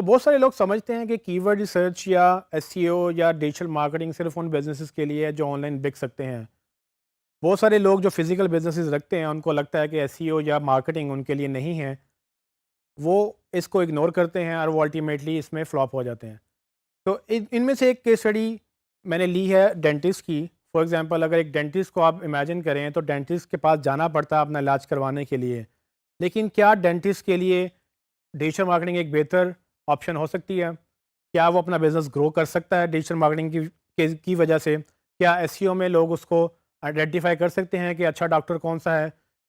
तो बहुत सारे लोग समझते हैं कि कीवर्ड रिसर्च या एसईओ या डिजिटल मार्केटिंग सिर्फ उन बिजनेसेस के लिए है जो ऑनलाइन बिक सकते हैं। बहुत सारे लोग जो फिजिकल बिजनेसेस रखते हैं उनको लगता है कि एसईओ या मार्केटिंग उनके लिए नहीं है। वो इसको इग्नोर करते हैं और वो अल्टीमेटली इसमें फ्लॉप हो जाते हैं। तो इनमें से एक केस स्टडी मैंने ली है डेंटिस्ट की। फॉर एग्जांपल अगर एक डेंटिस्ट को आप इमेजिन करें तो डेंटिस्ट के पास जाना पड़ता है अपना इलाज करवाने के लिए। लेकिन क्या डेंटिस्ट के लिए डिजिटल मार्केटिंग एक बेहतर ऑप्शन हो सकती है? क्या वो अपना बिज़नेस ग्रो कर सकता है डिजिटल मार्केटिंग की वजह से? क्या एसईओ में लोग उसको आइडेंटिफाई कर सकते हैं कि अच्छा डॉक्टर कौन-सा है?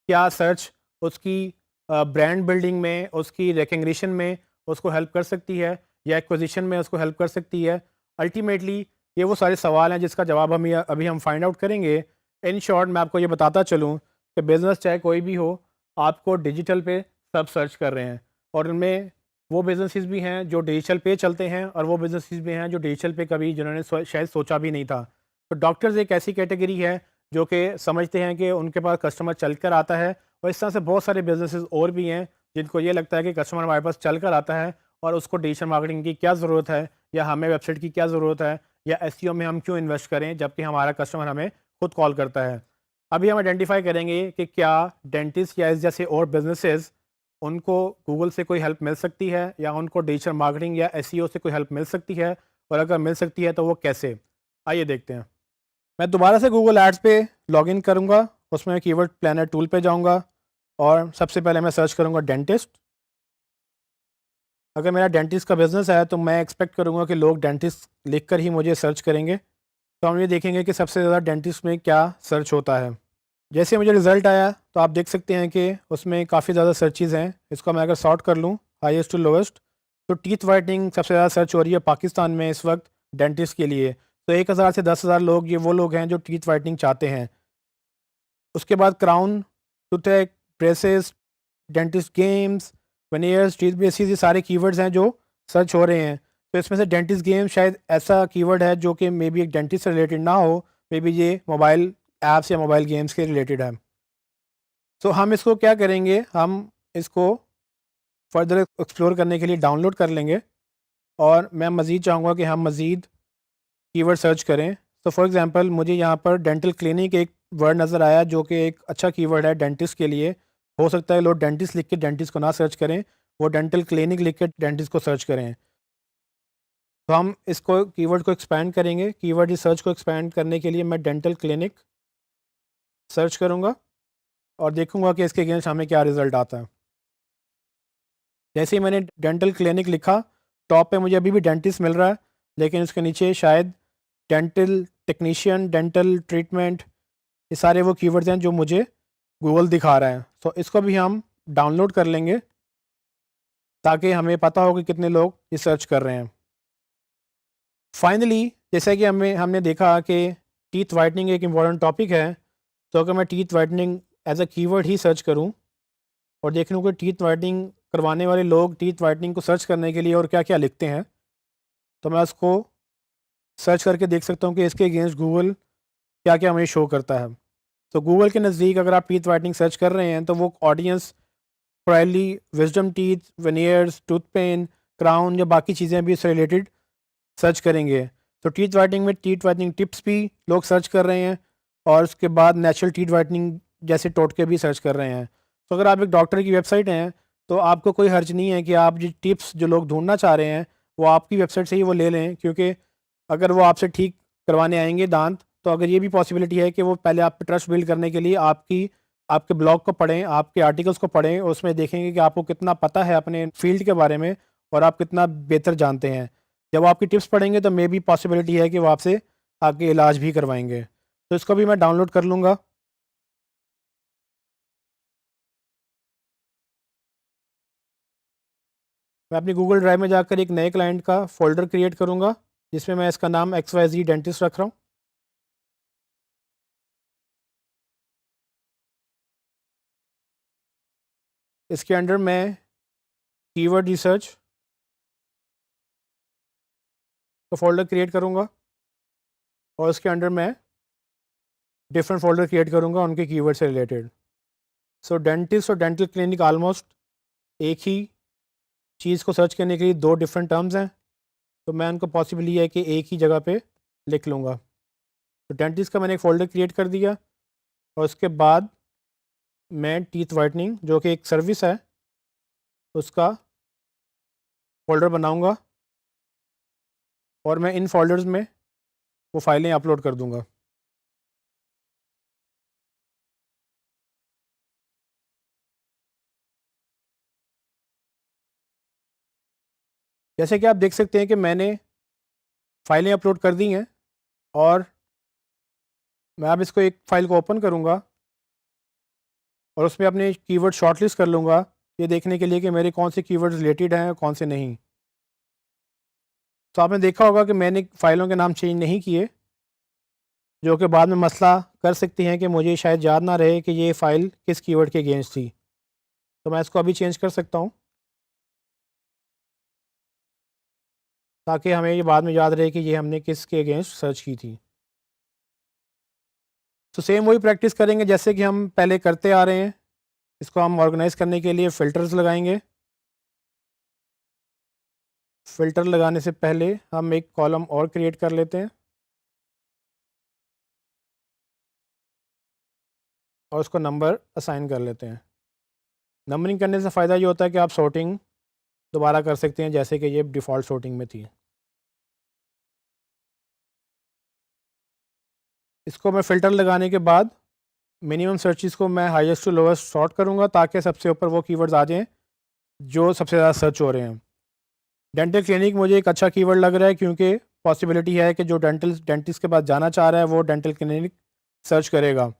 क्या सर्च उसकी ब्रांड बिल्डिंग में, उसकी रिकग्निशन में उसको हेल्प कर सकती है या एक्विजिशन में उसको हेल्प कर सकती है? अल्टीमेटली ये वो सारे सवाल हैं जिसका जवाब अभी हम फाइंड आउट करेंगे। इन शॉर्ट मैं आपको ये बताता चलूँ कि बिज़नेस चाहे कोई भी हो, आपको डिजिटल पे सब सर्च कर रहे हैं और उनमें वो बिज़नेसेस भी हैं जो डिजिटल पे चलते हैं और वो बिज़नेसेस भी हैं जो डिजिटल पे कभी जिन्होंने शायद सोचा भी नहीं था। तो डॉक्टर्स एक ऐसी कैटेगरी है जो कि समझते हैं कि उनके पास कस्टमर चल कर आता है और इस तरह से बहुत सारे बिज़नेसेस और भी हैं जिनको ये लगता है कि कस्टमर हमारे पास चल कर आता है और उसको डिजिटल मार्केटिंग की क्या ज़रूरत है या हमें वेबसाइट की क्या ज़रूरत है या एसईओ में हम क्यों इन्वेस्ट करें जबकि हमारा कस्टमर हमें खुद कॉल करता है। अभी हम आइडेंटिफाई करेंगे कि क्या डेंटिस्ट या इस जैसे और बिजनेसेस उनको गूगल से कोई हेल्प मिल सकती है या उनको डिजिटल मार्केटिंग या एसईओ से कोई हेल्प मिल सकती है और अगर मिल सकती है तो वो कैसे। आइए देखते हैं। मैं दोबारा से गूगल एड्स पे लॉगिन करूँगा, उसमें कीवर्ड प्लानर टूल पे जाऊँगा और सबसे पहले मैं सर्च करूँगा डेंटिस्ट। अगर मेरा डेंटिस्ट का बिज़नेस है तो मैं एक्सपेक्ट करूँगा कि लोग डेंटिस्ट लिख कर ही मुझे सर्च करेंगे। तो हम ये देखेंगे कि सबसे ज़्यादा डेंटिस्ट में क्या सर्च होता है। जैसे मुझे रिज़ल्ट आया तो आप देख सकते हैं कि उसमें काफ़ी ज़्यादा सर्चेज़ हैं। इसको मैं अगर सॉर्ट कर लूँ हाईएस्ट टू लोएस्ट, तो टीथ वाइटनिंग सबसे ज़्यादा सर्च हो रही है पाकिस्तान में इस वक्त डेंटिस्ट के लिए। तो 1000 से 10,000 लोग ये वो लोग हैं जो टीथ वाइटनिंग चाहते हैं। उसके बाद crown, toothache, braces, dentist games, veneers, teeth braces, ये सारे कीवर्ड्स हैं जो सर्च हो रहे हैं। तो इसमें से डेंटिस्ट गेम शायद ऐसा कीवर्ड है जो कि मे बी एक डेंटिस्ट से रिलेटेड ना हो, मे बी ये मोबाइल ऐप्स या मोबाइल गेम्स के रिलेटेड है। तो हम इसको क्या करेंगे, हम इसको फर्दर एक्सप्लोर करने के लिए डाउनलोड कर लेंगे और मैं मज़ीद चाहूँगा कि हम मज़ीद कीवर्ड सर्च करें। तो फॉर एग्जांपल मुझे यहाँ पर डेंटल क्लिनिक एक वर्ड नज़र आया जो कि एक अच्छा कीवर्ड है डेंटिस्ट के लिए। हो सकता है लोग डेंटिस्ट लिख के डेंटिस्ट को ना सर्च करें, वो डेंटल क्लिनिक लिख के डेंटिस्ट को सर्च करें। तो हम इसको कीवर्ड को एक्सपैंड करेंगे। कीवर्ड रिसर्च को एक्सपैंड करने के लिए मैं डेंटल क्लिनिक सर्च करूँगा और देखूँगा कि इसके अगेंस्ट हमें क्या रिज़ल्ट आता है। जैसे ही मैंने डेंटल क्लिनिक लिखा, टॉप पे मुझे अभी भी डेंटिस्ट मिल रहा है, लेकिन उसके नीचे शायद डेंटल टेक्नीशियन, डेंटल ट्रीटमेंट, ये सारे वो कीवर्ड्स हैं जो मुझे गूगल दिखा रहा है। तो इसको भी हम डाउनलोड कर लेंगे ताकि हमें पता हो कि कितने लोग ये सर्च कर रहे हैं। फाइनली जैसा कि हमने देखा कि टीथ वाइटनिंग एक इम्पॉर्टेंट टॉपिक है, तो अगर मैं teeth whitening as a keyword ही सर्च करूं और देख लूँ कि टीथ वाइटनिंग करवाने वाले लोग टीथ वाइटनिंग को सर्च करने के लिए और क्या-क्या लिखते हैं, तो मैं उसको सर्च करके देख सकता हूँ कि इसके अगेंस्ट गूगल क्या-क्या हमें शो करता है। तो गूगल के नज़दीक अगर आप टीथ वाइटनिंग सर्च कर रहे हैं तो वो audience priorly wisdom teeth, veneers, tooth pain, crown या बाकी चीज़ें भी इससे रिलेटेड सर्च करेंगे। तो टीथ वाइटनिंग में टीथ वाइटनिंग टिप्स भी लोग सर्च कर रहे हैं और उसके बाद नेचुरल टीथ वाइटनिंग जैसे टोटके भी सर्च कर रहे हैं। तो अगर आप एक डॉक्टर की वेबसाइट हैं तो आपको कोई हर्ज नहीं है कि आप जो टिप्स जो लोग ढूंढना चाह रहे हैं वो आपकी वेबसाइट से ही वो ले लें, क्योंकि अगर वो आपसे ठीक करवाने आएंगे दांत, तो अगर ये भी पॉसिबिलिटी है कि वो पहले आप पे ट्रस्ट बिल्ड करने के लिए आपके ब्लॉग को पढ़ें, आपके आर्टिकल्स को पढ़ें और उसमें देखेंगे कि आपको कितना पता है अपने फील्ड के बारे में और आप कितना बेहतर जानते हैं। जब वो आपकी टिप्स पढ़ेंगे तो मे बी पॉसिबिलिटी है कि वो आपसे आगे इलाज भी करवाएंगे। तो इसको भी मैं डाउनलोड कर लूँगा। मैं अपनी गूगल ड्राइव में जाकर एक नए क्लाइंट का फ़ोल्डर क्रिएट करूँगा जिसमें मैं इसका नाम XYZ डेंटिस्ट रख रहा हूँ। इसके अंडर मैं कीवर्ड रिसर्च का फ़ोल्डर क्रिएट करूँगा और इसके अंडर मैं डिफरेंट फ़ोल्डर क्रिएट करूँगा उनके कीवर्ड से रिलेटेड। सो डेंटिस्ट और डेंटल क्लिनिक ऑलमोस्ट एक ही चीज़ को सर्च करने के लिए 2 डिफरेंट टर्म्स हैं, तो मैं उनको पॉसिबल ये है कि एक ही जगह पे लिख लूँगा। तो डेंटिस्ट का मैंने एक फ़ोल्डर क्रिएट कर दिया और उसके बाद मैं टीथ व्हाइटनिंग जो कि एक सर्विस है, उसका फ़ोल्डर बनाऊँगा और मैं इन फ़ोल्डर्स में वो फ़ाइलें अपलोड कर दूँगा। जैसे कि आप देख सकते हैं कि मैंने फ़ाइलें अपलोड कर दी हैं और मैं अब इसको एक फ़ाइल को ओपन करूँगा और उसमें अपने कीवर्ड शॉर्टलिस्ट कर लूँगा, ये देखने के लिए कि मेरे कौन से कीवर्ड्स रिलेटेड हैं और कौन से नहीं। तो आपने देखा होगा कि मैंने फ़ाइलों के नाम चेंज नहीं किए, जो कि बाद में मसला कर सकती हैं कि मुझे शायद याद ना रहे कि ये फ़ाइल किस कीवर्ड के अगेंस्ट थी। तो मैं इसको अभी चेंज कर सकता हूँ, ताकि हमें ये बाद में याद रहे कि ये हमने किसके अगेंस्ट सर्च की थी। तो सेम वही प्रैक्टिस करेंगे जैसे कि हम पहले करते आ रहे हैं। इसको हम ऑर्गेनाइज़ करने के लिए फ़िल्टर्स लगाएँगे। फ़िल्टर लगाने से पहले हम एक कॉलम और क्रिएट कर लेते हैं और उसको नंबर असाइन कर लेते हैं। नंबरिंग करने से फ़ायदा ये होता है कि आप सॉर्टिंग दोबारा कर सकते हैं, जैसे कि ये डिफ़ॉल्ट सॉर्टिंग में थी। इसको मैं फ़िल्टर लगाने के बाद मिनिमम सर्चेज़ को मैं हाईएस्ट टू लोवेस्ट सॉर्ट करूँगा, ताकि सबसे ऊपर वो कीवर्ड्स आ जाएँ जो सबसे ज़्यादा सर्च हो रहे हैं। डेंटल क्लिनिक मुझे एक अच्छा कीवर्ड लग रहा है, क्योंकि पॉसिबिलिटी है कि जो डेंटिस्ट के पास जाना चाह रहा है वो डेंटल क्लिनिक सर्च करेगा।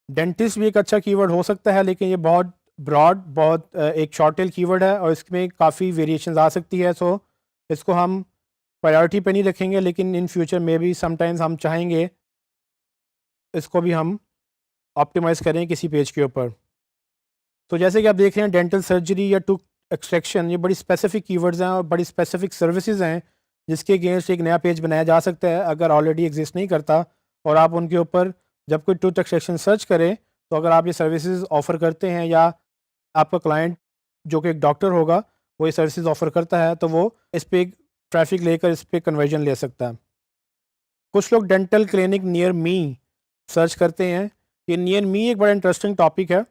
डेंटिस्ट भी एक अच्छा कीवर्ड हो सकता है, लेकिन ये बहुत ब्रॉड, बहुत एक शॉर्ट टेल कीवर्ड है और इसमें काफ़ी वेरिएशंस आ सकती है। सो इसको हम प्रायोरिटी पे नहीं रखेंगे, लेकिन इन फ्यूचर में भी समटाइम्स हम चाहेंगे इसको भी हम ऑप्टिमाइज़ करें किसी पेज के ऊपर। तो जैसे कि आप देख रहे हैं, डेंटल सर्जरी या टूथ एक्सट्रैक्शन, ये बड़ी स्पेसिफिक कीवर्ड्स हैं और बड़ी स्पेसिफिक सर्विसेज हैं, जिसके अगेंस्ट एक नया पेज बनाया जा सकता है अगर ऑलरेडी एग्जिस्ट नहीं करता। और आप उनके ऊपर जब कोई टूथ एक्सट्रैक्शन सर्च करें, तो अगर आप ये सर्विसेज ऑफ़र करते हैं या आपका क्लाइंट जो कि एक डॉक्टर होगा वो ये सर्विसेज ऑफ़र करता है, तो वो इस पे ट्रैफिक लेकर इस पे कन्वर्जन ले सकता है। कुछ लोग dental clinic near me search करते हैं। ये नियर मी एक बड़ा इंटरेस्टिंग टॉपिक है।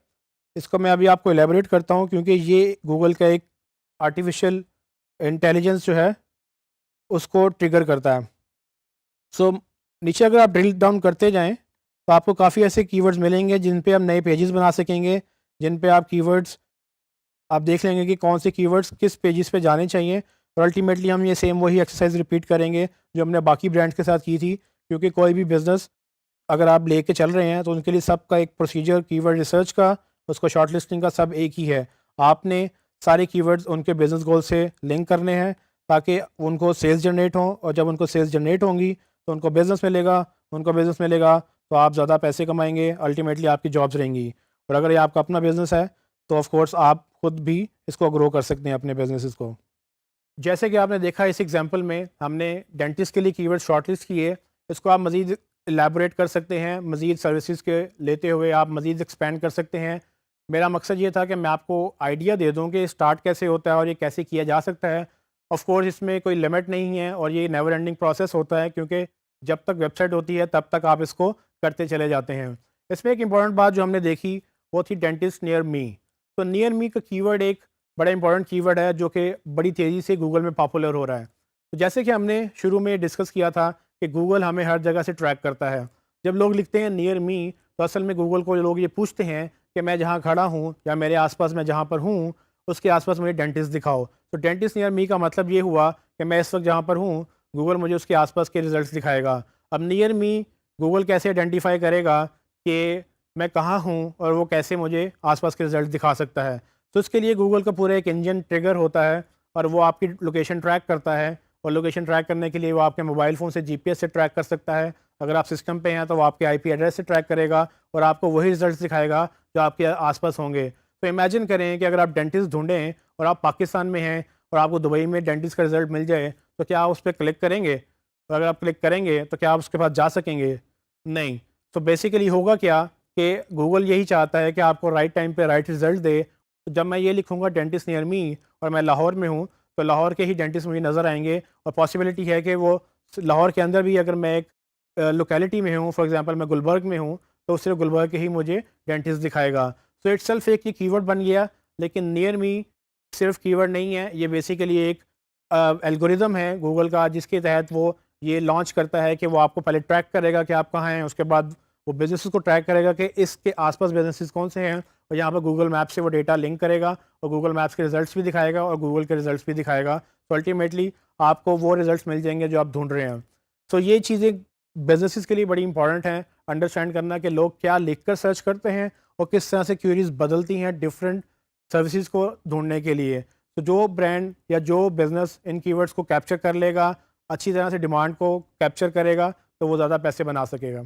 इसको मैं अभी आपको एलैबोरेट करता हूँ, क्योंकि ये गूगल का एक आर्टिफिशियल इंटेलिजेंस जो है उसको ट्रिगर करता है। सो नीचे अगर आप ड्रिल डाउन करते जाएँ, तो आपको काफ़ी ऐसे कीवर्ड्स मिलेंगे जिन पे हम नए पेजेस बना सकेंगे, जिन पे आप कीवर्ड्स आप देख लेंगे कि कौन से कीवर्ड्स किस पेजेस पे जाने चाहिए। और अल्टीमेटली हम ये सेम वही एक्सरसाइज रिपीट करेंगे जो हमने बाकी ब्रांड्स के साथ की थी, क्योंकि कोई भी बिज़नेस अगर आप लेके चल रहे हैं तो उनके लिए सबका एक प्रोसीजर, कीवर्ड रिसर्च का, उसको शॉर्ट लिस्टिंग का, सब एक ही है। आपने सारे कीवर्ड्स उनके बिजनेस गोल से लिंक करने हैं, ताकि उनको सेल्स जनरेट हों, और जब उनको सेल्स जनरेट होंगी तो उनको बिज़नेस मिलेगा, उनको बिज़नेस मिलेगा तो आप ज़्यादा पैसे कमाएंगे, अल्टीमेटली आपकी जॉब्स रहेंगी। और अगर ये आपका अपना बिज़नेस है तो ऑफ कोर्स आप खुद भी इसको ग्रो कर सकते हैं अपने बिजनेसेस को। जैसे कि आपने देखा इस एग्जांपल में हमने डेंटिस्ट के लिए कीवर्ड शॉर्टलिस्ट किए। इसको आप मज़ीद एलैबोरेट कर सकते हैं, मज़ीद सर्विसेज के लेते हुए आप मज़ीद एक्सपेंड कर सकते हैं। मेरा मकसद ये था कि मैं आपको आइडिया दे दूं कि स्टार्ट कैसे होता है और ये कैसे किया जा सकता है। ऑफ कोर्स इसमें कोई लिमिट नहीं है और ये नेवर एंडिंग प्रोसेस होता है, क्योंकि जब तक वेबसाइट होती है तब तक आप इसको करते चले जाते हैं। इसमें एक इम्पॉर्टेंट बात जो हमने देखी वो थी डेंटिस्ट नियर मी। तो नियर मी का कीवर्ड एक बड़ा इंपॉर्टेंट कीवर्ड है जो कि बड़ी तेज़ी से गूगल में पॉपुलर हो रहा है। तो जैसे कि हमने शुरू में डिस्कस किया था कि गूगल हमें हर जगह से ट्रैक करता है। जब लोग लिखते हैं नियर मी, तो असल में गूगल को लोग ये पूछते हैं कि मैं जहाँ खड़ा हूँ या मेरे आसपास मैं जहाँ पर हूँ उसके आसपास मुझे डेंटिस्ट दिखाओ। तो डेंटिस्ट नियर मी का मतलब ये हुआ कि मैं इस वक्त जहाँ पर हूँ गूगल मुझे उसके आसपास के रिजल्ट्स दिखाएगा। अब नियर मी गूगल कैसे आइडेंटिफाई करेगा कि मैं कहाँ हूँ और वो कैसे मुझे आसपास के रिजल्ट दिखा सकता है। तो इसके लिए गूगल का पूरा एक इंजन ट्रिगर होता है और वो आपकी लोकेशन ट्रैक करता है। और लोकेशन ट्रैक करने के लिए वो आपके मोबाइल फ़ोन से जीपीएस से ट्रैक कर सकता है। अगर आप सिस्टम पे हैं तो वो आपके आईपी एड्रेस से ट्रैक करेगा और आपको वही रिजल्ट दिखाएगा जो आपके आसपास होंगे। तो इमेजिन करें कि अगर आप डेंटिस्ट ढूंढें और आप पाकिस्तान में हैं और आपको दुबई में डेंटिस्ट का रिजल्ट मिल जाए, तो क्या आप उस पर क्लिक करेंगे? और अगर आप क्लिक करेंगे तो क्या आप उसके पास जा सकेंगे? नहीं। तो बेसिकली होगा क्या कि गूगल यही चाहता है कि आपको राइट टाइम पे राइट रिजल्ट दे तो जब मैं ये लिखूँगा डेंटिस्ट नियर मी और मैं लाहौर में हूँ, तो लाहौर के ही डेंटिस्ट मुझे नज़र आएँगे और पॉसिबिलिटी है कि वो लाहौर के अंदर भी अगर मैं एक लोकेलिटी में हूँ, फॉर एग्ज़ाम्पल मैं गुलबर्ग में हूँ, तो सिर्फ गुलबर्ग के ही मुझे डेंटिस्ट दिखाएगा। सो इटसेल्फ एक ये कीवर्ड बन गया, लेकिन नियर मी सिर्फ कीवर्ड नहीं है, ये बेसिकली एक एल्गोरिदम है गूगल का, जिसके तहत वो ये लॉन्च करता है कि वो आपको पहले ट्रैक करेगा कि आप कहाँ हैं, उसके बाद वो बिज़नेसेस को ट्रैक करेगा कि इसके आसपास बिज़नेसेस कौन से हैं, और यहाँ पर गूगल मैप से वो डेटा लिंक करेगा और गूगल मैप्स के रिजल्ट्स भी दिखाएगा और गूगल के रिजल्ट्स भी दिखाएगा। तो अल्टीमेटली आपको वो रिजल्ट्स मिल जाएंगे जो आप ढूंढ रहे हैं। तो ये चीज़ें बिज़नेसेस के लिए बड़ी इंपॉर्टेंट हैं, अंडरस्टैंड करना कि लोग क्या लिखकर सर्च करते हैं और किस तरह से क्वेरीज बदलती हैं डिफरेंट सर्विसेज को ढूंढने के लिए। तो जो ब्रांड या जो बिज़नेस इन कीवर्ड्स को कैप्चर कर लेगा, अच्छी तरह से डिमांड को कैप्चर करेगा, तो वो ज़्यादा पैसे बना सकेगा।